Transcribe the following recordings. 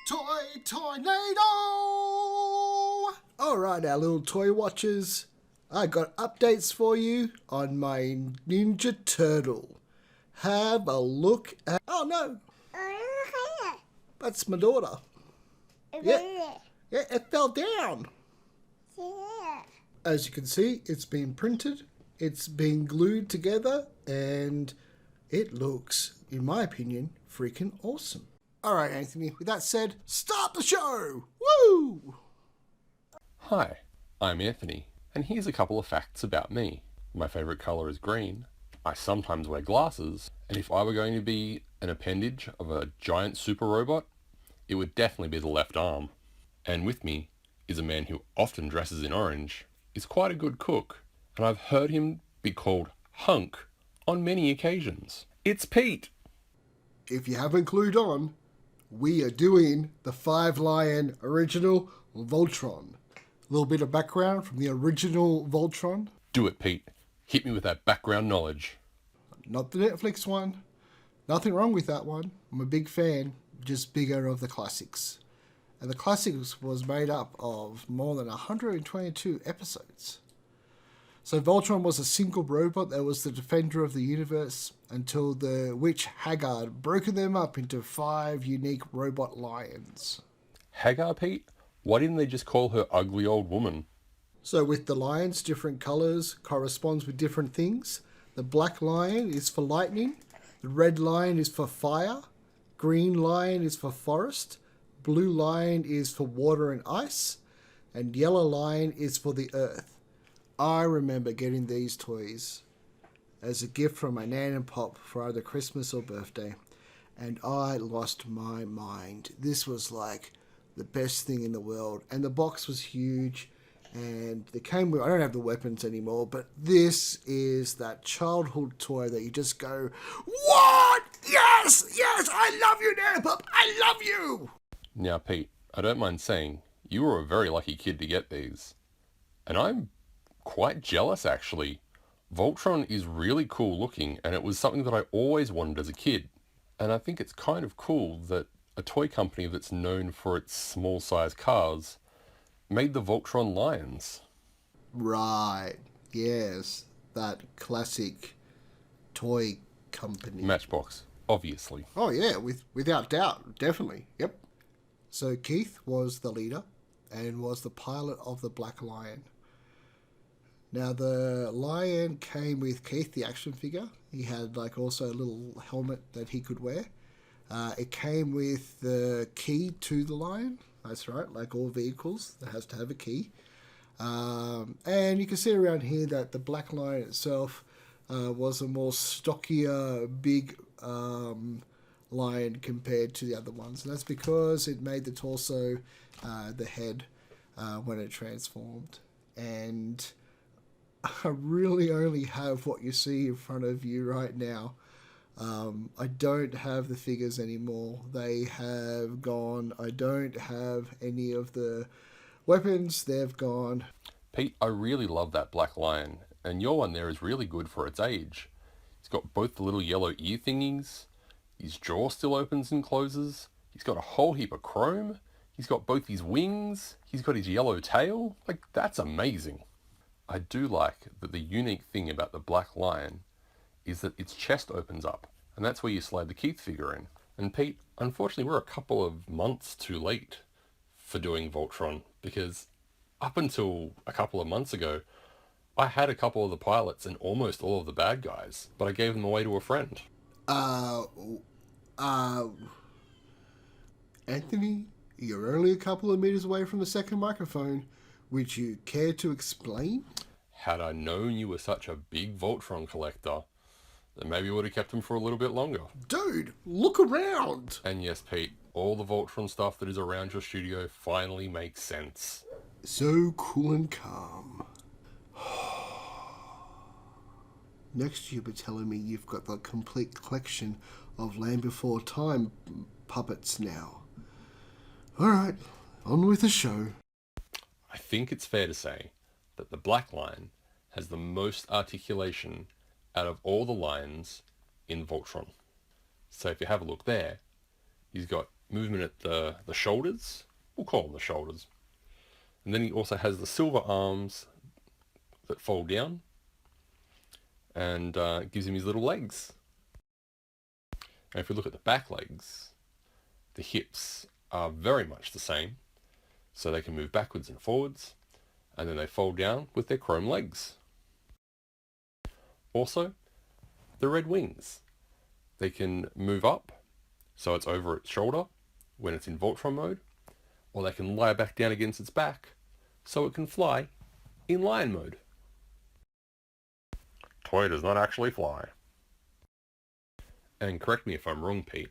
Toynado! Alright, our little toy watchers. I got updates for you on my Ninja Turtle. Have a look at... Oh no! That's my daughter. Yeah, it fell down. As you can see, it's been printed, it's been glued together, and it looks, in my opinion, freaking awesome. Alright, Anthony, with that said, start the show! Woo! Hi, I'm Anthony, and here's a couple of facts about me. My favourite colour is green, I sometimes wear glasses, and if I were going to be an appendage of a giant super robot, it would definitely be the left arm. And with me is a man who often dresses in orange, is quite a good cook, and I've heard him be called Hunk on many occasions. It's Pete! If you haven't clued on, we are doing the 5-Lion original Voltron. A little bit of background from the original Voltron. Do it, Pete. Hit me with that background knowledge. Not the Netflix one. Nothing wrong with that one. I'm a big fan, just bigger of the classics. And the classics was made up of more than 122 episodes. So Voltron was a single robot that was the defender of the universe until the witch Hagar broken them up into 5 unique robot lions. Hagar, Pete? Why didn't they just call her ugly old woman? So with the lions, different colours corresponds with different things. The black lion is for lightning, the red lion is for fire, green lion is for forest, blue lion is for water and ice, and yellow lion is for the earth. I remember getting these toys as a gift from my nan and pop for either Christmas or birthday, and I lost my mind. This was like the best thing in the world, and the box was huge, and they came with, I don't have the weapons anymore, but this is that childhood toy that you just go, what? Yes, I love you, nan and pop, I love you! Now, Pete, I don't mind saying, you were a very lucky kid to get these. And I'm quite jealous, actually. Voltron is really cool looking, and it was something that I always wanted as a kid. And I think it's kind of cool that a toy company that's known for its small-sized cars made the Voltron Lions. Right, yes, that classic toy company. Matchbox, obviously. Oh yeah, without doubt, definitely, yep. So Keith was the leader and was the pilot of the Black Lion. Now the lion came with Keith, the action figure. He had like also a little helmet that he could wear. It came with the key to the lion. That's right, like all vehicles, it has to have a key. And you can see around here that the Black Lion itself was a more stockier, big lion compared to the other ones. And that's because it made the torso the head when it transformed. And I really only have what you see in front of you right now. I don't have the figures anymore. They have gone. I don't have any of the weapons. They've gone. Pete, I really love that Black Lion, and your one there is really good for its age. It's got both the little yellow ear thingies, his jaw still opens and closes, he's got a whole heap of chrome, he's got both his wings, he's got his yellow tail. Like, that's amazing. I do like that the unique thing about the Black Lion is that its chest opens up, and that's where you slide the Keith figure in. And Pete, unfortunately we're a couple of months too late for doing Voltron, because up until a couple of months ago, I had a couple of the pilots and almost all of the bad guys, but I gave them away to a friend. Anthony, you're only a couple of meters away from the second microphone. Would you care to explain? Had I known you were such a big Voltron collector, then maybe I would have kept them for a little bit longer. Dude, look around! And yes, Pete, all the Voltron stuff that is around your studio finally makes sense. So cool and calm. Next you'll be telling me you've got the complete collection of Land Before Time puppets now. Alright, on with the show. I think it's fair to say that the Black Lion has the most articulation out of all the lions in Voltron. So if you have a look there, he's got movement at the shoulders. We'll call them the shoulders. And then he also has the silver arms that fold down and gives him his little legs. And if we look at the back legs, the hips are very much the same. So they can move backwards and forwards, and then they fold down with their chrome legs. Also, the red wings. They can move up, so it's over its shoulder when it's in Voltron mode, or they can lie back down against its back, so it can fly in lion mode. Toy does not actually fly. And correct me if I'm wrong, Pete,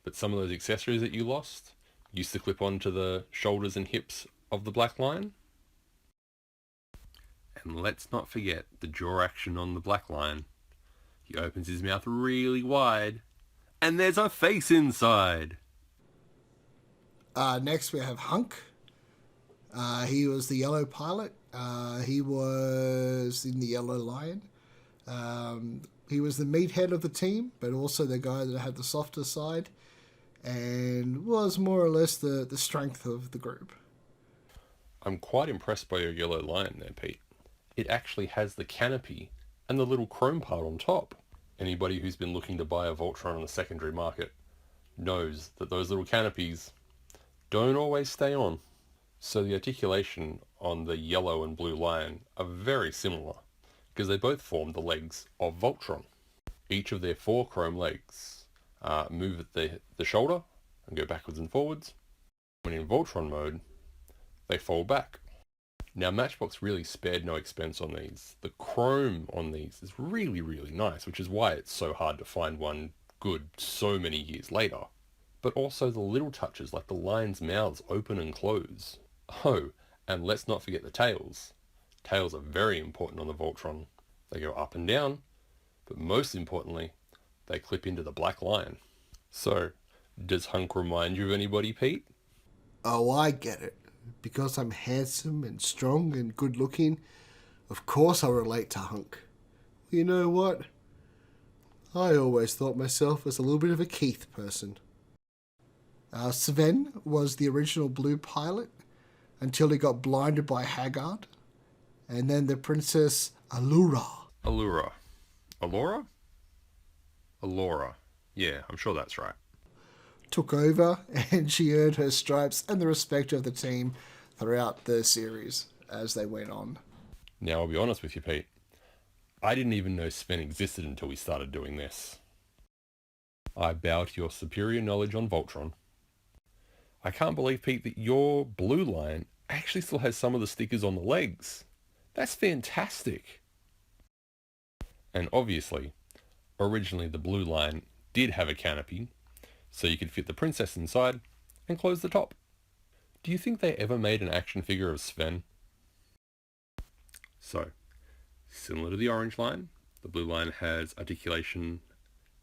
but some of those accessories that you lost used to clip onto the shoulders and hips of the Black Lion. And let's not forget the jaw action on the Black Lion. He opens his mouth really wide, and there's a face inside. Next we have Hunk. He was the yellow pilot. He was in the Yellow Lion. He was the meathead of the team, but also the guy that had the softer side, and was more or less the strength of the group. I'm quite impressed by your Yellow Lion there, Pete. It actually has the canopy and the little chrome part on top. Anybody who's been looking to buy a Voltron on the secondary market knows that those little canopies don't always stay on. So the articulation on the yellow and blue lion are very similar, because they both form the legs of Voltron. Each of their 4 chrome legs move at the shoulder and go backwards and forwards. When in Voltron mode, they fold back. Now Matchbox really spared no expense on these. The chrome on these is really, really nice, which is why it's so hard to find one good so many years later. But also the little touches like the lion's mouths open and close. Oh, and let's not forget the tails. Tails are very important on the Voltron. They go up and down, but most importantly, they clip into the Black Lion. So, does Hunk remind you of anybody, Pete? Oh, I get it. Because I'm handsome and strong and good looking, of course I relate to Hunk. You know what? I always thought myself as a little bit of a Keith person. Sven was the original blue pilot until he got blinded by Haggard. And then the Princess Allura. Allura? Yeah, I'm sure that's right. Took over, and she earned her stripes and the respect of the team throughout the series as they went on. Now, I'll be honest with you, Pete. I didn't even know Sven existed until we started doing this. I bow to your superior knowledge on Voltron. I can't believe, Pete, that your blue lion actually still has some of the stickers on the legs. That's fantastic. And obviously, originally the blue lion did have a canopy, so you could fit the princess inside and close the top. Do you think they ever made an action figure of Sven? So, similar to the orange line, the blue line has articulation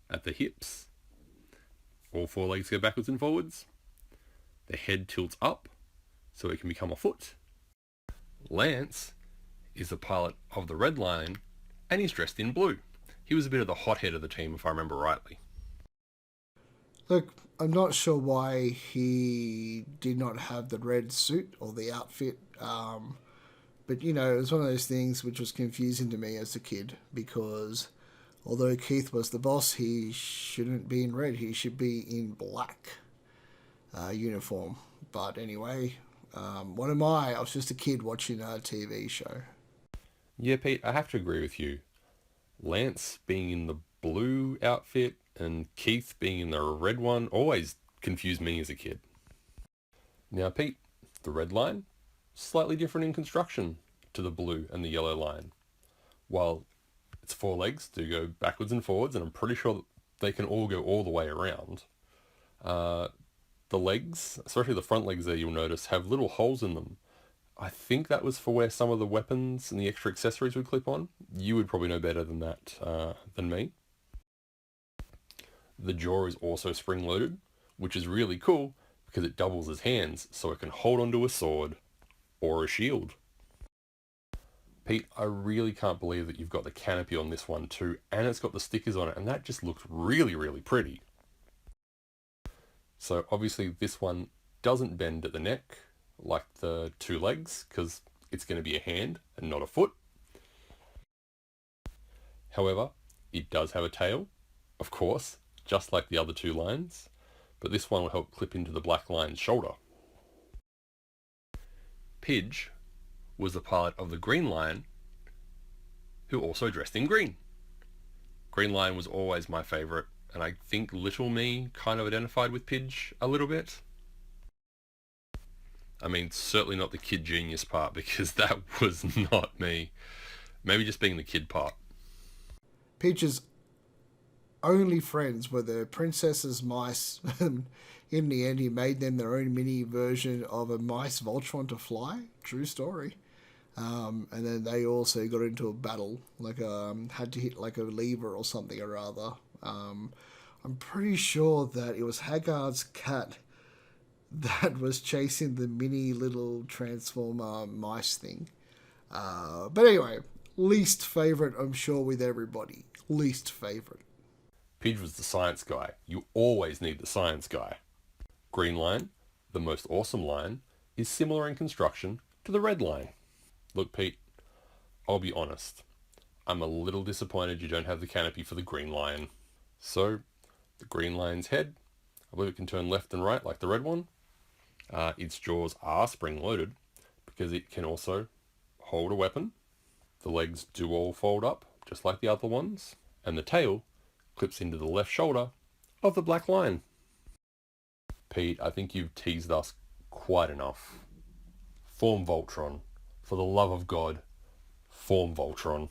at the hips. All 4 legs go backwards and forwards. The head tilts up, so it can become a foot. Lance is the pilot of the red line, and he's dressed in blue. He was a bit of the hothead of the team, if I remember rightly. Look, I'm not sure why he did not have the red suit or the outfit, but you know, it was one of those things which was confusing to me as a kid, because although Keith was the boss, he shouldn't be in red, he should be in black uniform. But anyway, what am I? I was just a kid watching a TV show. Yeah, Pete, I have to agree with you. Lance being in the blue outfit and Keith being in the red one always confused me as a kid. Now, Pete, the red line, slightly different in construction to the blue and the yellow line. While its 4 legs do go backwards and forwards, and I'm pretty sure that they can all go all the way around, the legs, especially the front legs there, you'll notice, have little holes in them. I think that was for where some of the weapons and the extra accessories would clip on. You would probably know better than that than me. The jaw is also spring-loaded, which is really cool because it doubles as hands, so it can hold onto a sword or a shield. Pete, I really can't believe that you've got the canopy on this one too, and it's got the stickers on it, and that just looks really, really pretty. So obviously this one doesn't bend at the neck like the two legs, because it's going to be a hand and not a foot. However, it does have a tail, of course, just like the other two lions, but this one will help clip into the black lion's shoulder. Pidge was the pilot of the green lion, who also dressed in green. Green lion was always my favourite, and I think little me kind of identified with Pidge a little bit. I mean, certainly not the kid genius part, because that was not me. Maybe just being the kid part. Pidge's only friends were the princess's mice. In the end, he made them their own mini version of a mice Voltron to fly. True story. And then they also got into a battle, had to hit like a lever or something or other. I'm pretty sure that it was Haggard's cat that was chasing the mini little transformer mice thing. But anyway, least favourite, I'm sure, with everybody. Least favourite. Pidge was the science guy. You always need the science guy. Green lion, the most awesome lion, is similar in construction to the red lion. Look, Pete, I'll be honest. I'm a little disappointed you don't have the canopy for the green lion. So, the green lion's head, I believe it can turn left and right like the red one. Its jaws are spring-loaded because it can also hold a weapon. The legs do all fold up, just like the other ones. And the tail clips into the left shoulder of the black lion. Pete, I think you've teased us quite enough. Form Voltron. For the love of God, form Voltron.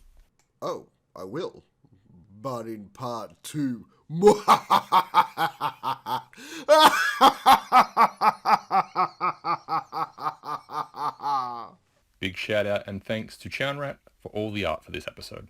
Oh, I will. But in part 2. Big shout out and thanks to Chownrat for all the art for this episode.